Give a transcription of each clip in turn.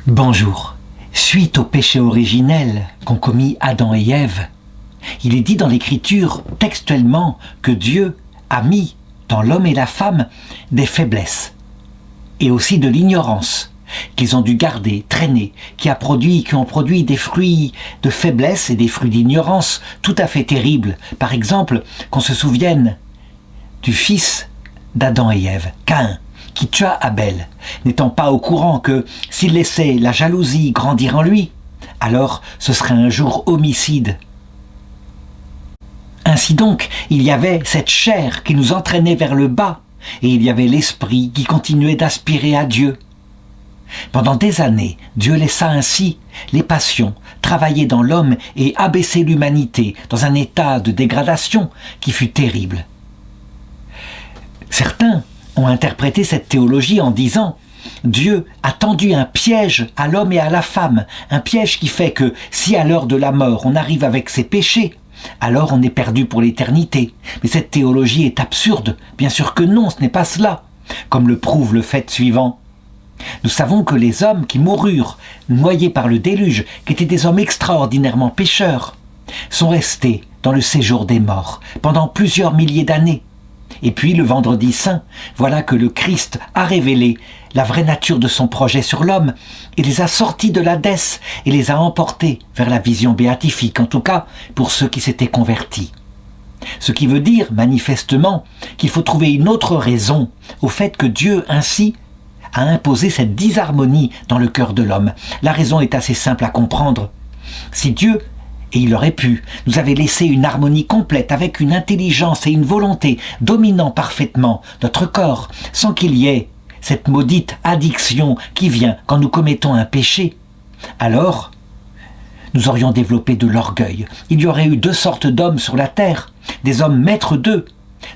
Bonjour. Suite au péché originel qu'ont commis Adam et Ève, il est dit dans l'Écriture textuellement que Dieu a mis dans l'homme et la femme des faiblesses et aussi de l'ignorance qu'ils ont dû garder, traîner, qui ont produit des fruits de faiblesse et des fruits d'ignorance tout à fait terribles. Par exemple, qu'on se souvienne du fils d'Adam et Ève, Caïn, qui tua Abel, n'étant pas au courant que s'il laissait la jalousie grandir en lui, alors ce serait un jour homicide. Ainsi donc, il y avait cette chair qui nous entraînait vers le bas, et il y avait l'esprit qui continuait d'aspirer à Dieu. Pendant des années, Dieu laissa ainsi les passions travailler dans l'homme et abaisser l'humanité dans un état de dégradation qui fut terrible. Certains ont interprété cette théologie en disant « Dieu a tendu un piège à l'homme et à la femme, un piège qui fait que si à l'heure de la mort on arrive avec ses péchés, alors on est perdu pour l'éternité. » Mais cette théologie est absurde. Bien sûr que non, ce n'est pas cela, comme le prouve le fait suivant. Nous savons que les hommes qui moururent, noyés par le déluge, qui étaient des hommes extraordinairement pécheurs, sont restés dans le séjour des morts pendant plusieurs milliers d'années. Et puis le vendredi saint, voilà que le Christ a révélé la vraie nature de son projet sur l'homme et les a sortis de l'Hadès et les a emportés vers la vision béatifique, en tout cas pour ceux qui s'étaient convertis. Ce qui veut dire manifestement qu'il faut trouver une autre raison au fait que Dieu ainsi a imposé cette disharmonie dans le cœur de l'homme. La raison est assez simple à comprendre. Si Dieu, et il aurait pu, nous avait laissé une harmonie complète avec une intelligence et une volonté dominant parfaitement notre corps, sans qu'il y ait cette maudite addiction qui vient quand nous commettons un péché, alors nous aurions développé de l'orgueil. Il y aurait eu deux sortes d'hommes sur la terre, des hommes maîtres d'eux,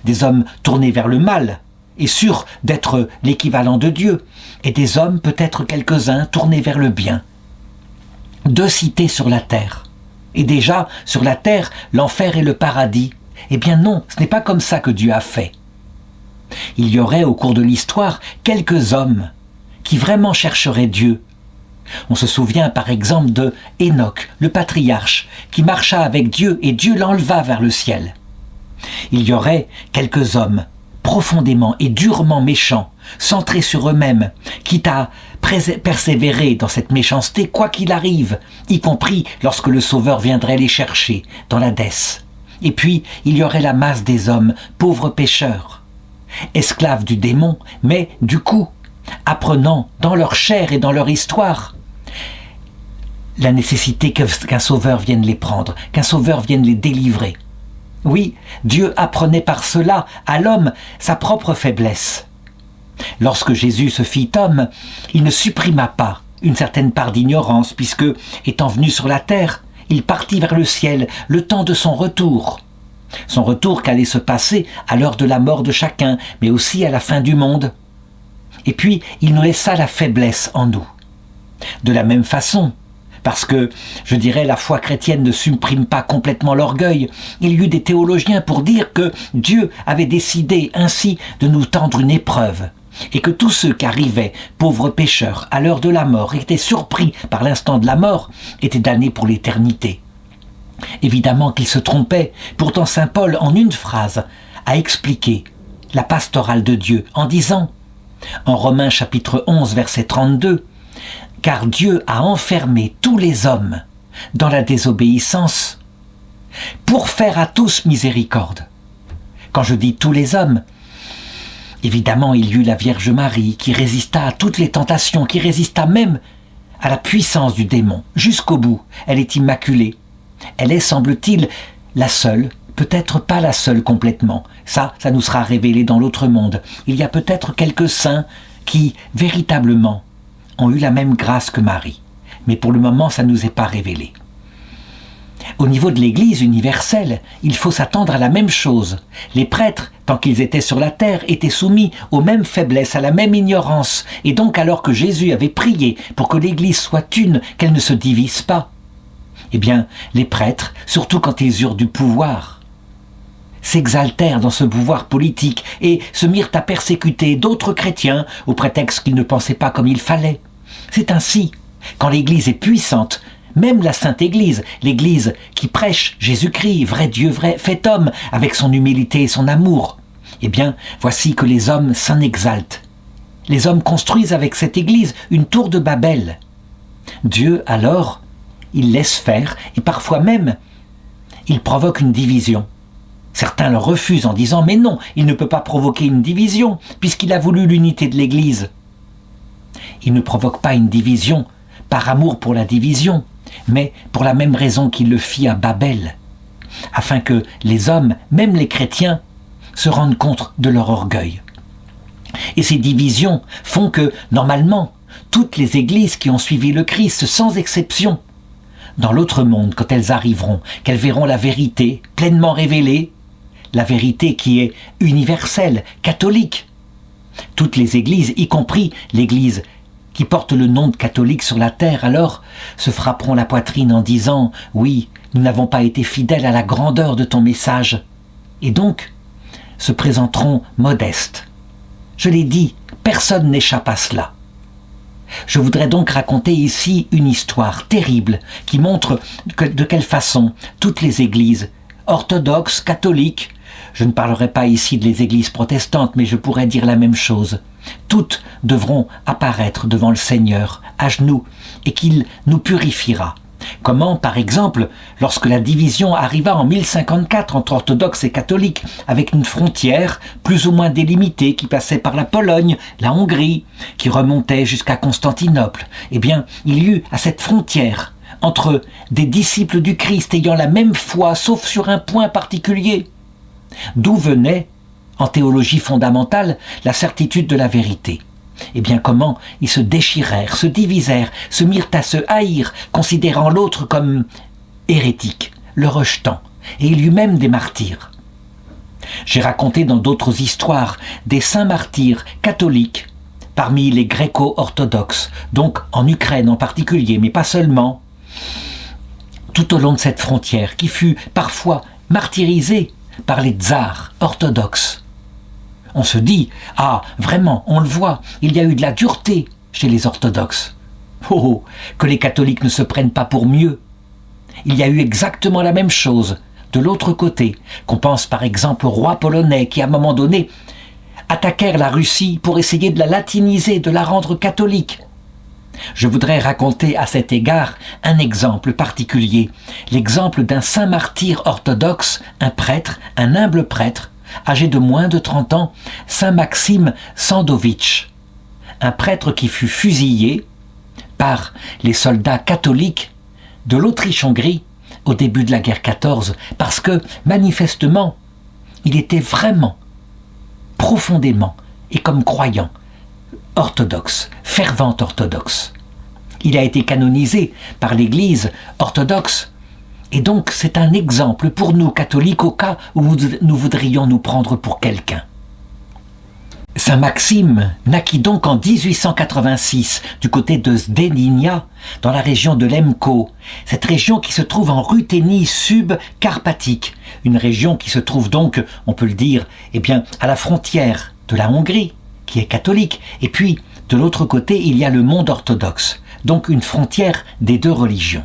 des hommes tournés vers le mal et sûrs d'être l'équivalent de Dieu, et des hommes peut-être quelques-uns tournés vers le bien. Deux cités sur la terre. Et déjà, sur la terre, l'enfer et le paradis. Eh bien non, ce n'est pas comme ça que Dieu a fait. Il y aurait au cours de l'histoire quelques hommes qui vraiment chercheraient Dieu. On se souvient par exemple de Enoch, le patriarche, qui marcha avec Dieu et Dieu l'enleva vers le ciel. Il y aurait quelques hommes profondément et durement méchants, centrés sur eux-mêmes, quitte à persévérer dans cette méchanceté quoi qu'il arrive, y compris lorsque le Sauveur viendrait les chercher dans l'Hadès. Et puis, il y aurait la masse des hommes, pauvres pécheurs, esclaves du démon, mais du coup, apprenant dans leur chair et dans leur histoire la nécessité qu'un Sauveur vienne les prendre, qu'un Sauveur vienne les délivrer. Oui, Dieu apprenait par cela à l'homme sa propre faiblesse. Lorsque Jésus se fit homme, il ne supprima pas une certaine part d'ignorance, puisque, étant venu sur la terre, il partit vers le ciel le temps de son retour. Son retour qu'allait se passer à l'heure de la mort de chacun, mais aussi à la fin du monde. Et puis, il nous laissa la faiblesse en nous. De la même façon, parce que, je dirais, la foi chrétienne ne supprime pas complètement l'orgueil. Il y eut des théologiens pour dire que Dieu avait décidé ainsi de nous tendre une épreuve, et que tous ceux qui arrivaient, pauvres pécheurs, à l'heure de la mort, et étaient surpris par l'instant de la mort, étaient damnés pour l'éternité. Évidemment qu'ils se trompaient, pourtant saint Paul, en une phrase, a expliqué la pastorale de Dieu en disant, en Romains chapitre 11, verset 32, « Car Dieu a enfermé tous les hommes dans la désobéissance pour faire à tous miséricorde. » Quand je dis tous les hommes, évidemment il y eut la Vierge Marie qui résista à toutes les tentations, qui résista même à la puissance du démon. Jusqu'au bout, elle est immaculée. Elle est, semble-t-il, la seule, peut-être pas la seule complètement. Ça nous sera révélé dans l'autre monde. Il y a peut-être quelques saints qui, véritablement, ont eu la même grâce que Marie. Mais pour le moment, ça ne nous est pas révélé. Au niveau de l'Église universelle, il faut s'attendre à la même chose. Les prêtres, tant qu'ils étaient sur la terre, étaient soumis aux mêmes faiblesses, à la même ignorance. Et donc, alors que Jésus avait prié pour que l'Église soit une, qu'elle ne se divise pas, eh bien, les prêtres, surtout quand ils eurent du pouvoir, s'exaltèrent dans ce pouvoir politique et se mirent à persécuter d'autres chrétiens au prétexte qu'ils ne pensaient pas comme il fallait. C'est ainsi Quand l'Église est puissante, même la Sainte Église, l'Église qui prêche Jésus-Christ, vrai Dieu, vrai fait homme, avec son humilité et son amour, eh bien, voici que les hommes s'en exaltent. Les hommes construisent avec cette Église une tour de Babel. Dieu, alors, il laisse faire, et parfois même, il provoque une division. Certains le refusent en disant « Mais non, il ne peut pas provoquer une division, puisqu'il a voulu l'unité de l'Église. » Il ne provoque pas une division par amour pour la division, mais pour la même raison qu'il le fit à Babel, afin que les hommes, même les chrétiens, se rendent compte de leur orgueil. Et ces divisions font que, normalement, toutes les églises qui ont suivi le Christ, sans exception, dans l'autre monde, quand elles arriveront, qu'elles verront la vérité pleinement révélée, la vérité qui est universelle, catholique. Toutes les églises, y compris l'église qui porte le nom de catholique sur la terre, alors se frapperont la poitrine en disant « Oui, nous n'avons pas été fidèles à la grandeur de ton message. » Et donc, se présenteront modestes. Je l'ai dit, personne n'échappe à cela. Je voudrais donc raconter ici une histoire terrible qui montre de quelle façon toutes les églises, orthodoxes, catholiques, je ne parlerai pas ici des églises protestantes, mais je pourrais dire la même chose, toutes devront apparaître devant le Seigneur, à genoux, et qu'il nous purifiera. Comment, par exemple, lorsque la division arriva en 1054 entre orthodoxes et catholiques, avec une frontière plus ou moins délimitée qui passait par la Pologne, la Hongrie, qui remontait jusqu'à Constantinople, eh bien, il y eut à cette frontière, entre des disciples du Christ ayant la même foi, sauf sur un point particulier, d'où venait, en théologie fondamentale, la certitude de la vérité. Eh bien, comment ils se déchirèrent, se divisèrent, se mirent à se haïr, considérant l'autre comme hérétique, le rejetant, et il y eut même des martyrs. J'ai raconté dans d'autres histoires des saints martyrs catholiques, parmi les gréco-orthodoxes, donc en Ukraine en particulier, mais pas seulement, tout au long de cette frontière, qui fut parfois martyrisée par les tsars orthodoxes. On se dit, ah, vraiment, on le voit, il y a eu de la dureté chez les orthodoxes. Oh, que les catholiques ne se prennent pas pour mieux. Il y a eu exactement la même chose de l'autre côté, qu'on pense par exemple aux rois polonais qui, à un moment donné, attaquèrent la Russie pour essayer de la latiniser, de la rendre catholique. Je voudrais raconter à cet égard un exemple particulier, l'exemple d'un saint martyr orthodoxe, un prêtre, un humble prêtre, âgé de moins de 30 ans, saint Maxime Sandowitch, un prêtre qui fut fusillé par les soldats catholiques de l'Autriche-Hongrie au début de la guerre 14, parce que, manifestement, il était vraiment, profondément, et comme croyant, orthodoxe, fervent orthodoxe. Il a été canonisé par l'Église orthodoxe, et donc c'est un exemple pour nous catholiques au cas où nous voudrions nous prendre pour quelqu'un. Saint Maxime naquit donc en 1886 du côté de Zdeninja, dans la région de Lemko, cette région qui se trouve en Ruthénie subcarpatique, une région qui se trouve donc, on peut le dire, eh bien, à la frontière de la Hongrie, qui est catholique, et puis de l'autre côté il y a le monde orthodoxe, donc une frontière des deux religions.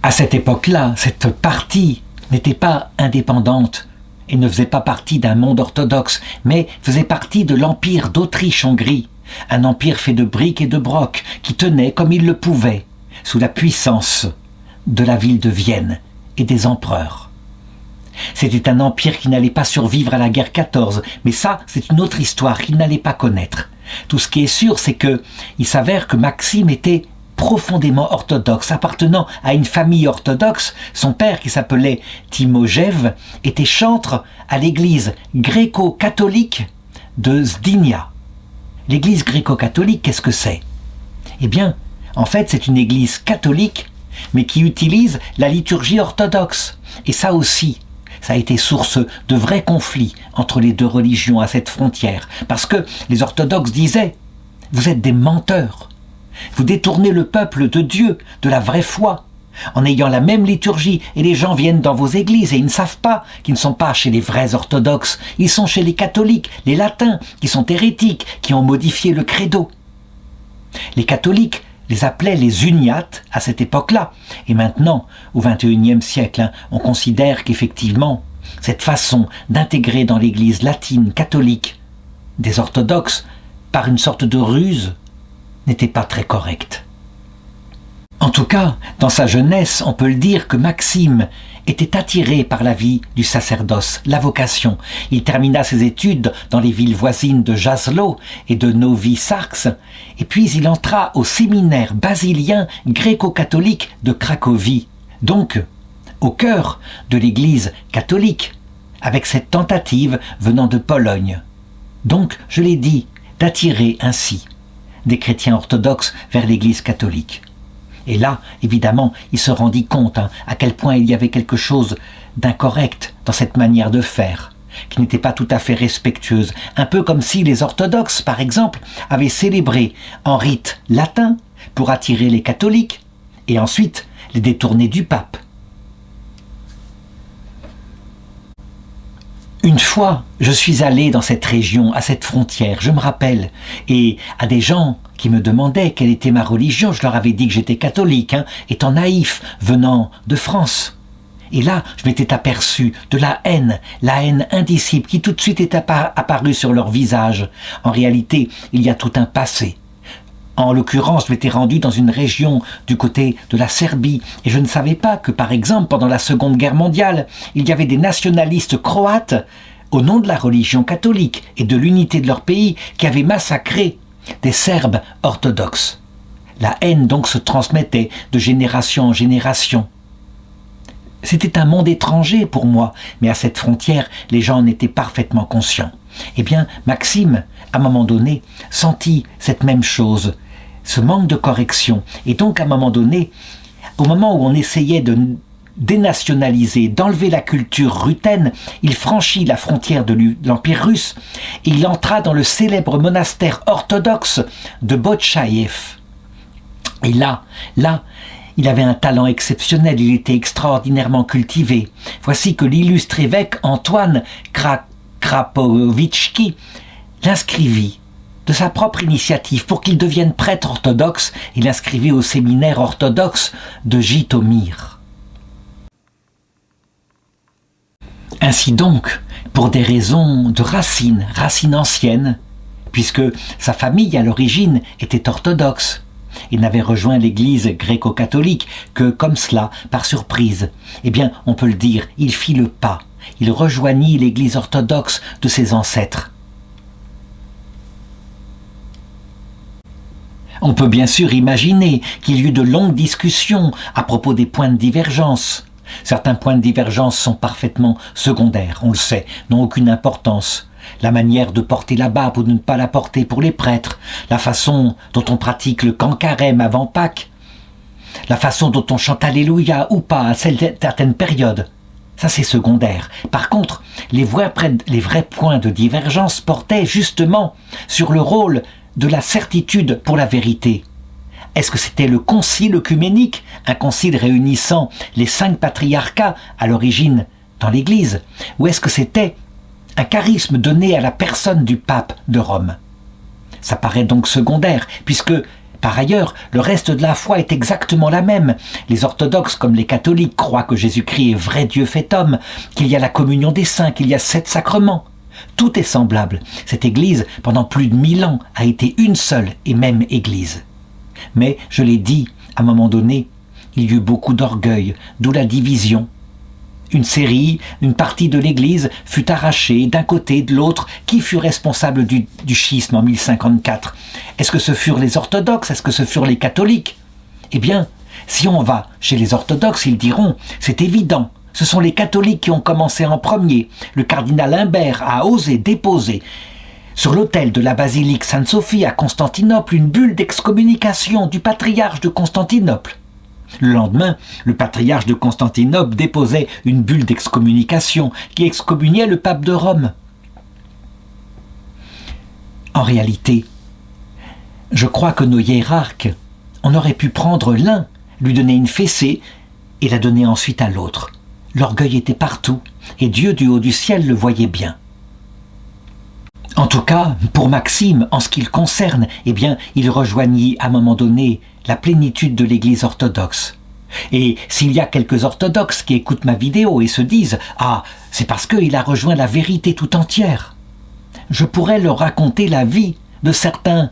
À cette époque-là, cette partie n'était pas indépendante et ne faisait pas partie d'un monde orthodoxe, mais faisait partie de l'empire d'Autriche-Hongrie, un empire fait de briques et de brocs qui tenait comme il le pouvait, sous la puissance de la ville de Vienne et des empereurs. C'était un empire qui n'allait pas survivre à la guerre 14, mais ça, c'est une autre histoire qu'il n'allait pas connaître. Tout ce qui est sûr, c'est que il s'avère que Maxime était profondément orthodoxe, appartenant à une famille orthodoxe. Son père, qui s'appelait Timojev, était chantre à l'église gréco-catholique de Zdynia. L'église gréco-catholique, qu'est-ce que c'est? Eh bien, en fait, c'est une église catholique, mais qui utilise la liturgie orthodoxe. Et ça aussi, ça a été source de vrais conflits entre les deux religions à cette frontière. Parce que les orthodoxes disaient « Vous êtes des menteurs. Vous détournez le peuple de Dieu, de la vraie foi, en ayant la même liturgie. Et les gens viennent dans vos églises et ils ne savent pas qu'ils ne sont pas chez les vrais orthodoxes. Ils sont chez les catholiques, les latins, qui sont hérétiques, qui ont modifié le credo. Les catholiques les appelaient les uniates à cette époque-là. Et maintenant, au XXIe siècle, on considère qu'effectivement, cette façon d'intégrer dans l'Église latine catholique des orthodoxes, par une sorte de ruse, n'était pas très correcte. En tout cas, dans sa jeunesse, on peut le dire que Maxime était attiré par la vie du sacerdoce, la vocation. Il termina ses études dans les villes voisines de Jaslo et de Novi Sarks, et puis il entra au séminaire basilien gréco-catholique de Cracovie, donc au cœur de l'Église catholique, avec cette tentative venant de Pologne. Donc, je l'ai dit, d'attirer ainsi des chrétiens orthodoxes vers l'Église catholique. Et là, évidemment, il se rendit compte à quel point il y avait quelque chose d'incorrect dans cette manière de faire, qui n'était pas tout à fait respectueuse. Un peu comme si les orthodoxes, par exemple, avaient célébré en rite latin pour attirer les catholiques et ensuite les détourner du pape. Une fois, je suis allé dans cette région, à cette frontière, je me rappelle, et à des gens qui me demandaient quelle était ma religion, je leur avais dit que j'étais catholique, étant naïf, venant de France. Et là, je m'étais aperçu de la haine indicible qui tout de suite est apparue sur leur visage. En réalité, il y a tout un passé. En l'occurrence, je m'étais rendu dans une région du côté de la Serbie et je ne savais pas que, par exemple, pendant la Seconde Guerre mondiale, il y avait des nationalistes croates, au nom de la religion catholique et de l'unité de leur pays, qui avaient massacré des Serbes orthodoxes. La haine donc se transmettait de génération en génération. C'était un monde étranger pour moi, mais à cette frontière, les gens en étaient parfaitement conscients. Eh bien, Maxime, à un moment donné, sentit cette même chose, ce manque de correction. Et donc, à un moment donné, au moment où on essayait de dénationaliser, d'enlever la culture ruthène, il franchit la frontière de l'Empire russe et il entra dans le célèbre monastère orthodoxe de Botchaïev. Et là, il avait un talent exceptionnel, il était extraordinairement cultivé. Voici que l'illustre évêque Antoine Krapovitzki l'inscrivit de sa propre initiative pour qu'il devienne prêtre orthodoxe. Il l'inscrivit au séminaire orthodoxe de Jitomir. Ainsi donc, pour des raisons de racines anciennes, puisque sa famille à l'origine était orthodoxe, il n'avait rejoint l'église gréco-catholique que comme cela, par surprise. Eh bien, on peut le dire, il fit le pas. Il rejoignit l'église orthodoxe de ses ancêtres. On peut bien sûr imaginer qu'il y eut de longues discussions à propos des points de divergence. Certains points de divergence sont parfaitement secondaires, on le sait, n'ont aucune importance. La manière de porter la barbe ou de ne pas la porter pour les prêtres, la façon dont on pratique le cancarême avant Pâques, la façon dont on chante Alléluia ou pas à certaines périodes. Ça, c'est secondaire. Par contre, les vrais points de divergence portaient justement sur le rôle de la certitude pour la vérité. Est-ce que c'était le concile œcuménique, un concile réunissant les 5 patriarcats à l'origine dans l'Église, ou est-ce que c'était un charisme donné à la personne du pape de Rome? Ça paraît donc secondaire, puisque, par ailleurs, le reste de la foi est exactement la même. Les orthodoxes, comme les catholiques, croient que Jésus-Christ est vrai Dieu fait homme, qu'il y a la communion des saints, qu'il y a 7 sacrements. Tout est semblable. Cette Église, pendant plus de 1000 ans, a été une seule et même Église. Mais, je l'ai dit, à un moment donné, il y eut beaucoup d'orgueil, d'où la division. Une partie de l'Église fut arrachée d'un côté et de l'autre. Qui fut responsable du schisme en 1054 ? Est-ce que ce furent les orthodoxes ? Est-ce que ce furent les catholiques ? Eh bien, si on va chez les orthodoxes, ils diront « c'est évident, ce sont les catholiques qui ont commencé en premier. Le cardinal Humbert a osé déposer sur l'autel de la basilique Sainte-Sophie à Constantinople une bulle d'excommunication du patriarche de Constantinople. Le lendemain, le patriarche de Constantinople déposait une bulle d'excommunication qui excommuniait le pape de Rome. En réalité, je crois que nos hiérarques, on aurait pu prendre l'un, lui donner une fessée et la donner ensuite à l'autre. L'orgueil était partout et Dieu du haut du ciel le voyait bien. En tout cas, pour Maxime, en ce qui le concerne, eh bien, il rejoignit à un moment donné la plénitude de l'Église orthodoxe. Et s'il y a quelques orthodoxes qui écoutent ma vidéo et se disent « Ah, c'est parce qu'il a rejoint la vérité tout entière », je pourrais leur raconter la vie de certains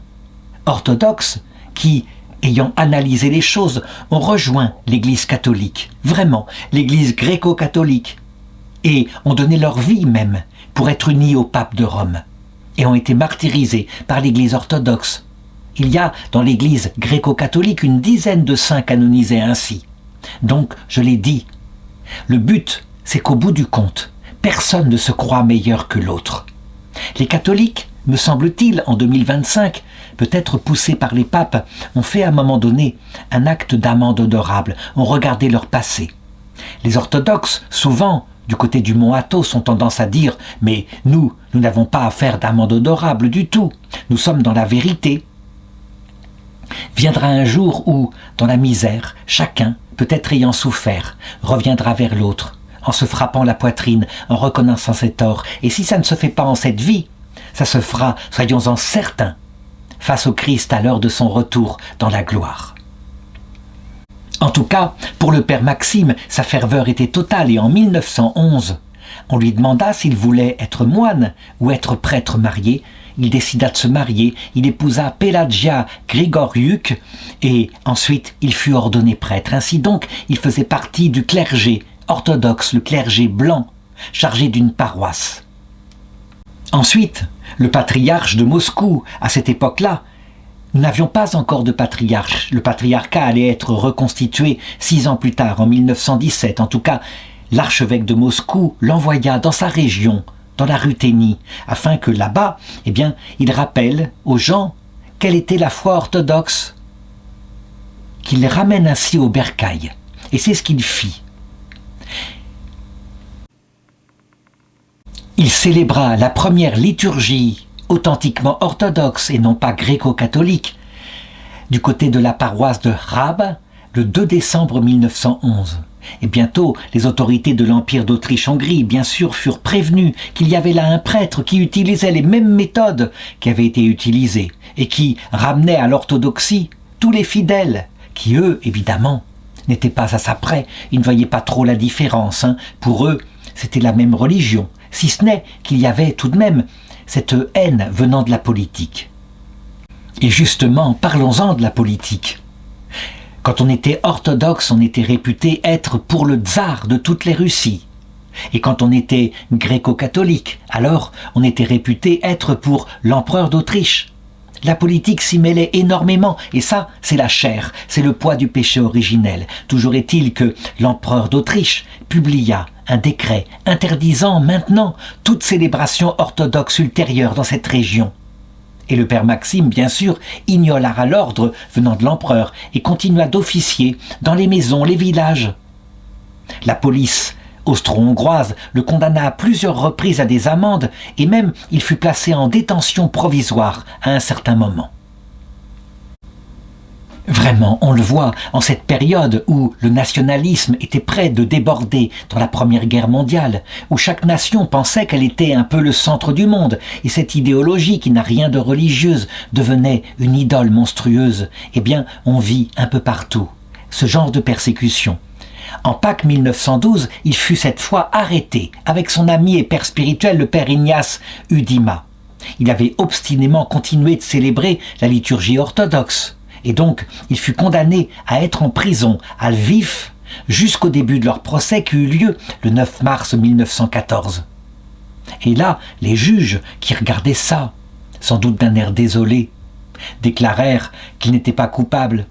orthodoxes qui, ayant analysé les choses, ont rejoint l'Église catholique, vraiment, l'Église gréco-catholique, et ont donné leur vie même pour être unis au pape de Rome, et ont été martyrisés par l'Église orthodoxe. Il y a dans l'Église gréco-catholique une dizaine de saints canonisés ainsi. Donc, je l'ai dit, le but, c'est qu'au bout du compte, personne ne se croit meilleur que l'autre. Les catholiques, me semble-t-il, en 2025, peut-être poussés par les papes, ont fait à un moment donné un acte d'amende honorable, ont regardé leur passé. Les orthodoxes, souvent, du côté du Mont Athos, ont tendance à dire « Mais nous n'avons pas à faire d'amende honorable du tout. Nous sommes dans la vérité. » Viendra un jour où, dans la misère, chacun, peut-être ayant souffert, reviendra vers l'autre, en se frappant la poitrine, en reconnaissant ses torts. Et si ça ne se fait pas en cette vie, ça se fera, soyons-en certains, face au Christ à l'heure de son retour dans la gloire. En tout cas, pour le père Maxime, sa ferveur était totale et en 1911, on lui demanda s'il voulait être moine ou être prêtre marié. Il décida de se marier, il épousa Pelagia Grigoriuk et ensuite il fut ordonné prêtre. Ainsi donc, il faisait partie du clergé orthodoxe, le clergé blanc, chargé d'une paroisse. Ensuite, le patriarche de Moscou, à cette époque-là, nous n'avions pas encore de patriarche. Le patriarcat allait être reconstitué 6 ans plus tard, en 1917. En tout cas, l'archevêque de Moscou l'envoya dans sa région, dans la Ruthénie, afin que là-bas, eh bien, il rappelle aux gens quelle était la foi orthodoxe, qu'il les ramène ainsi au bercail. Et c'est ce qu'il fit. Il célébra la première liturgie authentiquement orthodoxe et non pas gréco-catholique, du côté de la paroisse de Hrab, le 2 décembre 1911. Et bientôt, les autorités de l'Empire d'Autriche-Hongrie, bien sûr, furent prévenues qu'il y avait là un prêtre qui utilisait les mêmes méthodes qui avaient été utilisées et qui ramenait à l'orthodoxie tous les fidèles, qui eux, évidemment, n'étaient pas à ça près. Ils ne voyaient pas trop la différence. Pour eux, c'était la même religion, si ce n'est qu'il y avait tout de même cette haine venant de la politique. Et justement, parlons-en de la politique. Quand on était orthodoxe, on était réputé être pour le tsar de toutes les Russies. Et quand on était gréco-catholique, alors on était réputé être pour l'empereur d'Autriche. La politique s'y mêlait énormément, et ça, c'est la chair, c'est le poids du péché originel. Toujours est-il que l'empereur d'Autriche publia un décret interdisant maintenant toute célébration orthodoxe ultérieure dans cette région. Et le père Maxime, bien sûr, ignora l'ordre venant de l'empereur et continua d'officier dans les maisons, les villages. La police austro-hongroise le condamna à plusieurs reprises à des amendes et même il fut placé en détention provisoire à un certain moment. Vraiment, on le voit en cette période où le nationalisme était près de déborder dans la Première Guerre mondiale, où chaque nation pensait qu'elle était un peu le centre du monde, et cette idéologie qui n'a rien de religieuse devenait une idole monstrueuse. Eh bien, on vit un peu partout ce genre de persécution. En Pâques 1912, il fut cette fois arrêté avec son ami et père spirituel, le père Ignace Udima. Il avait obstinément continué de célébrer la liturgie orthodoxe. Et donc, il fut condamné à être en prison à Lviv jusqu'au début de leur procès qui eut lieu le 9 mars 1914. Et là, les juges qui regardaient ça, sans doute d'un air désolé, déclarèrent qu'il n'était pas coupable.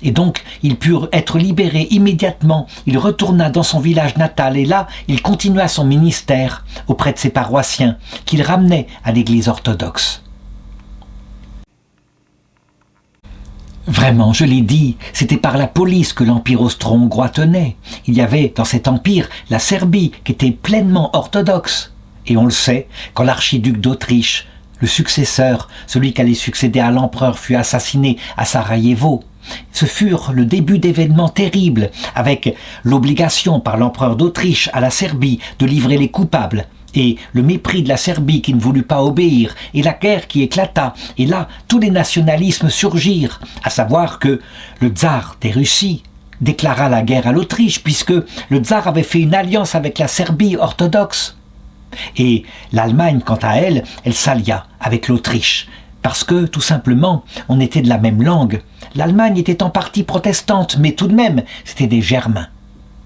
Et donc, ils purent être libérés immédiatement. Il retourna dans son village natal et là, il continua son ministère auprès de ses paroissiens qu'il ramenait à l'église orthodoxe. Vraiment, je l'ai dit, c'était par la police que l'Empire austro-hongrois tenait. Il y avait dans cet empire la Serbie qui était pleinement orthodoxe. Et on le sait, quand l'archiduc d'Autriche, le successeur, celui qui allait succéder à l'empereur, fut assassiné à Sarajevo, ce furent le début d'événements terribles, avec l'obligation par l'empereur d'Autriche à la Serbie de livrer les coupables et le mépris de la Serbie qui ne voulut pas obéir, et la guerre qui éclata, et là, tous les nationalismes surgirent, à savoir que le tsar des Russies déclara la guerre à l'Autriche, puisque le tsar avait fait une alliance avec la Serbie orthodoxe. Et l'Allemagne, quant à elle, elle s'allia avec l'Autriche, parce que, tout simplement, on était de la même langue. L'Allemagne était en partie protestante, mais tout de même, c'était des Germains.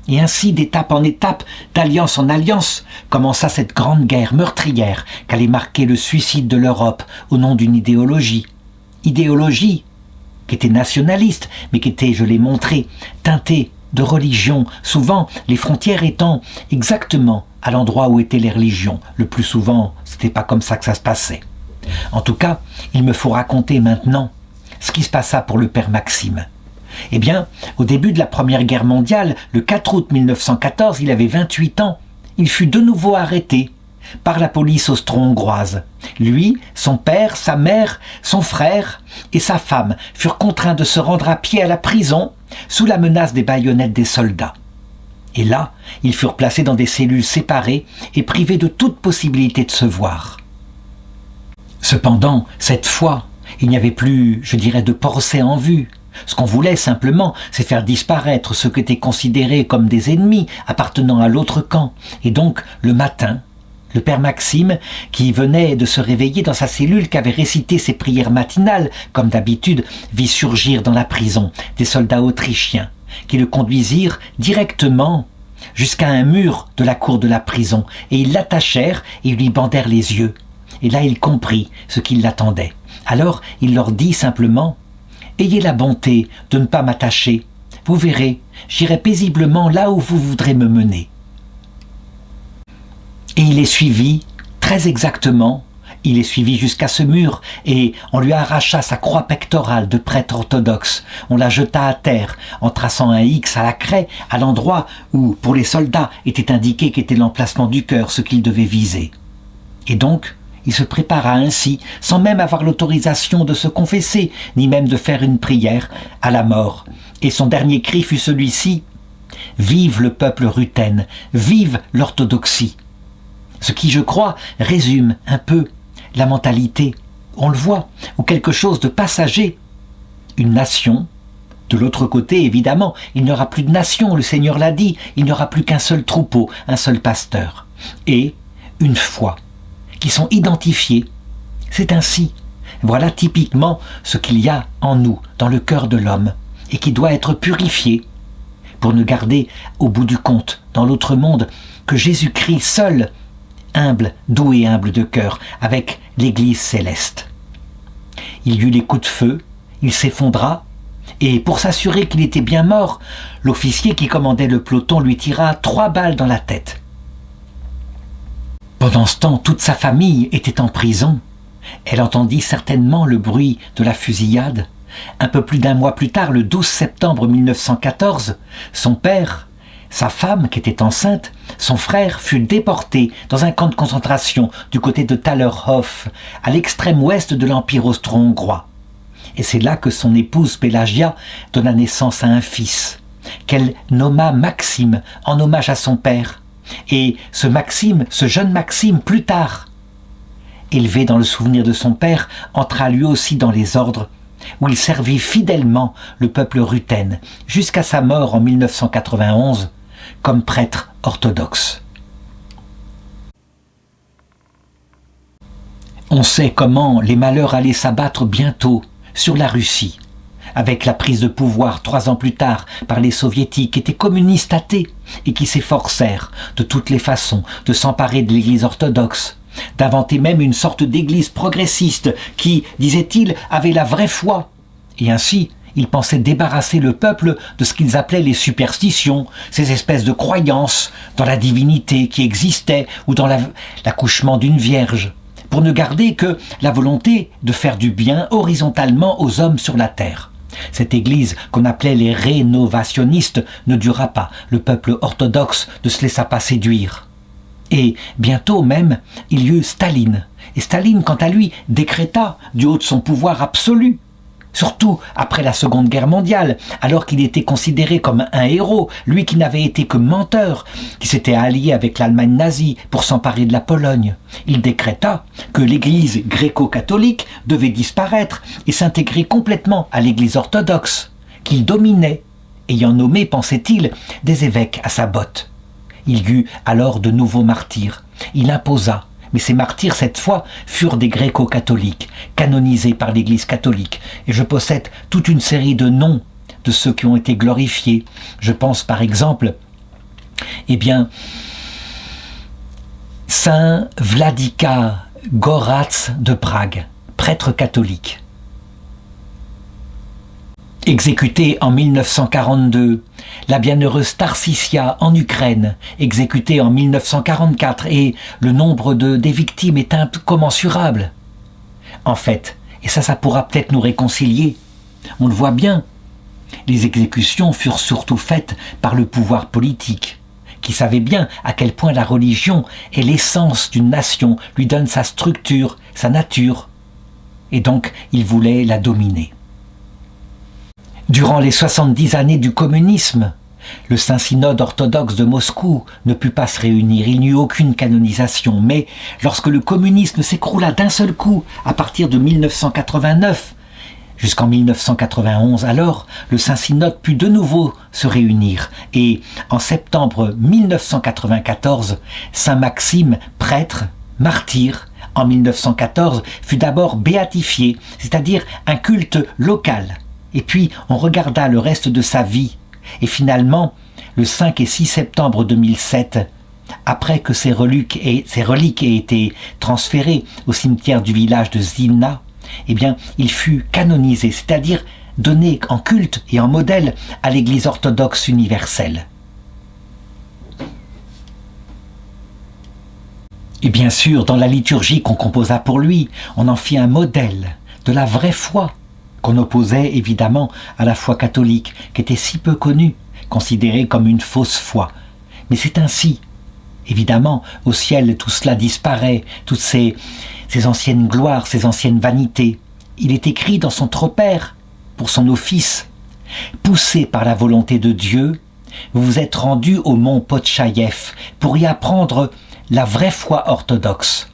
Et ainsi, d'étape en étape, d'alliance en alliance, commença cette grande guerre meurtrière qu'allait marquer le suicide de l'Europe au nom d'une idéologie. Idéologie qui était nationaliste, mais qui était, je l'ai montré, teintée de religion, souvent les frontières étant exactement à l'endroit où étaient les religions. Le plus souvent, c'était pas comme ça que ça se passait. En tout cas, il me faut raconter maintenant ce qui se passa pour le père Maxime. Eh bien, au début de la Première Guerre mondiale, le 4 août 1914, il avait 28 ans. Il fut de nouveau arrêté par la police austro-hongroise. Lui, son père, sa mère, son frère et sa femme furent contraints de se rendre à pied à la prison sous la menace des baïonnettes des soldats. Et là, ils furent placés dans des cellules séparées et privés de toute possibilité de se voir. Cependant, cette fois, il n'y avait plus, je dirais, de procès en vue. Ce qu'on voulait simplement, c'est faire disparaître ceux qui étaient considérés comme des ennemis appartenant à l'autre camp. Et donc, le matin, le père Maxime, qui venait de se réveiller dans sa cellule, qui avait récité ses prières matinales, comme d'habitude, vit surgir dans la prison des soldats autrichiens, qui le conduisirent directement jusqu'à un mur de la cour de la prison, et ils l'attachèrent et lui bandèrent les yeux. Et là, il comprit ce qui l'attendait. Alors, il leur dit simplement: « Ayez la bonté de ne pas m'attacher. Vous verrez, j'irai paisiblement là où vous voudrez me mener. » Et il est suivi, très exactement, il est suivi jusqu'à ce mur, et on lui arracha sa croix pectorale de prêtre orthodoxe. On la jeta à terre, en traçant un X à la craie, à l'endroit où, pour les soldats, était indiqué qu'était l'emplacement du cœur, ce qu'il devait viser. Et donc, il se prépara ainsi, sans même avoir l'autorisation de se confesser, ni même de faire une prière, à la mort. Et son dernier cri fut celui-ci: « Vive le peuple ruthène, vive l'orthodoxie !» Ce qui, je crois, résume un peu la mentalité, on le voit, ou quelque chose de passager. Une nation, de l'autre côté, évidemment, il n'y aura plus de nation, le Seigneur l'a dit, il n'y aura plus qu'un seul troupeau, un seul pasteur. Et une foi, qui sont identifiés. C'est ainsi. Voilà typiquement ce qu'il y a en nous, dans le cœur de l'homme, et qui doit être purifié pour ne garder, au bout du compte, dans l'autre monde, que Jésus-Christ seul, humble, doux et humble de cœur, avec l'Église céleste. Il y eut les coups de feu, il s'effondra, et pour s'assurer qu'il était bien mort, l'officier qui commandait le peloton lui tira 3 balles dans la tête. Pendant ce temps, toute sa famille était en prison. Elle entendit certainement le bruit de la fusillade. Un peu plus d'1 mois plus tard, le 12 septembre 1914, son père, sa femme, qui était enceinte, son frère fut déporté dans un camp de concentration du côté de Thalerhof, à l'extrême ouest de l'Empire austro-hongrois. Et c'est là que son épouse Pélagia donna naissance à un fils, qu'elle nomma Maxime, en hommage à son père. Et ce Maxime, ce jeune Maxime, plus tard, élevé dans le souvenir de son père, entra lui aussi dans les ordres, où il servit fidèlement le peuple ruthène, jusqu'à sa mort en 1991, comme prêtre orthodoxe. On sait comment les malheurs allaient s'abattre bientôt sur la Russie, avec la prise de pouvoir 3 ans plus tard par les soviétiques qui étaient communistes athées et qui s'efforcèrent de toutes les façons de s'emparer de l'Église orthodoxe, d'inventer même une sorte d'église progressiste qui, disait-il, avait la vraie foi. Et ainsi, ils pensaient débarrasser le peuple de ce qu'ils appelaient les superstitions, ces espèces de croyances dans la divinité qui existait ou dans l'accouchement d'une vierge, pour ne garder que la volonté de faire du bien horizontalement aux hommes sur la terre. Cette église qu'on appelait les rénovationnistes ne dura pas. Le peuple orthodoxe ne se laissa pas séduire. Et bientôt même, il y eut Staline. Et Staline, quant à lui, décréta, du haut de son pouvoir absolu, surtout après la Seconde Guerre mondiale, alors qu'il était considéré comme un héros, lui qui n'avait été que menteur, qui s'était allié avec l'Allemagne nazie pour s'emparer de la Pologne. Il décréta que l'Église gréco-catholique devait disparaître et s'intégrer complètement à l'Église orthodoxe, qu'il dominait, ayant nommé, pensait-il, des évêques à sa botte. Il y eut alors de nouveaux martyrs. Il imposa, mais ces martyrs, cette fois, furent des gréco-catholiques, canonisés par l'Église catholique. Et je possède toute une série de noms de ceux qui ont été glorifiés. Je pense par exemple, Saint Vladika Gorac de Prague, prêtre catholique. Exécutée en 1942, la bienheureuse Tarsisia en Ukraine, exécutée en 1944, et le nombre des victimes est incommensurable. En fait, et ça pourra peut-être nous réconcilier, on le voit bien, les exécutions furent surtout faites par le pouvoir politique, qui savait bien à quel point la religion est l'essence d'une nation, lui donne sa structure, sa nature, et donc il voulait la dominer. Durant les 70 années du communisme, le Saint-Synode orthodoxe de Moscou ne put pas se réunir, il n'y eut aucune canonisation. Mais lorsque le communisme s'écroula d'un seul coup, à partir de 1989 jusqu'en 1991, alors le Saint-Synode put de nouveau se réunir. Et en septembre 1994, Saint Maxime, prêtre, martyr, en 1914, fut d'abord béatifié, c'est-à-dire un culte local. Et puis, on regarda le reste de sa vie. Et finalement, le 5 et 6 septembre 2007, après que ses reliques aient été transférées au cimetière du village de Zilna, il fut canonisé, c'est-à-dire donné en culte et en modèle à l'Église orthodoxe universelle. Et bien sûr, dans la liturgie qu'on composa pour lui, on en fit un modèle de la vraie foi, qu'on opposait évidemment à la foi catholique, qui était si peu connue, considérée comme une fausse foi. Mais c'est ainsi. Évidemment, au ciel, tout cela disparaît, toutes ces anciennes gloires, ces anciennes vanités. Il est écrit dans son tropère, pour son office, « Poussé par la volonté de Dieu, vous vous êtes rendu au mont Potchaïev pour y apprendre la vraie foi orthodoxe.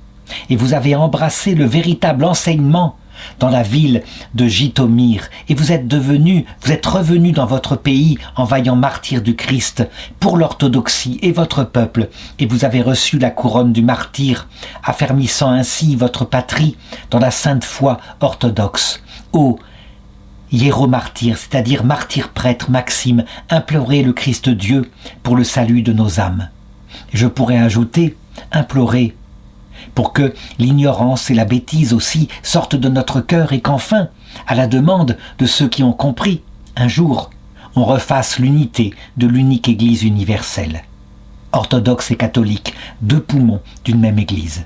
Et vous avez embrassé le véritable enseignement dans la ville de Jitomir, et vous êtes revenu dans votre pays en vaillant martyr du Christ pour l'orthodoxie et votre peuple, et vous avez reçu la couronne du martyr, affermissant ainsi votre patrie dans la sainte foi orthodoxe. Ô hiéromartyr, c'est-à-dire martyr-prêtre Maxime, implorez le Christ Dieu pour le salut de nos âmes. Je pourrais ajouter, implorer pour que l'ignorance et la bêtise aussi sortent de notre cœur et qu'enfin, à la demande de ceux qui ont compris, un jour, on refasse l'unité de l'unique Église universelle. Orthodoxe et catholique, deux poumons d'une même Église.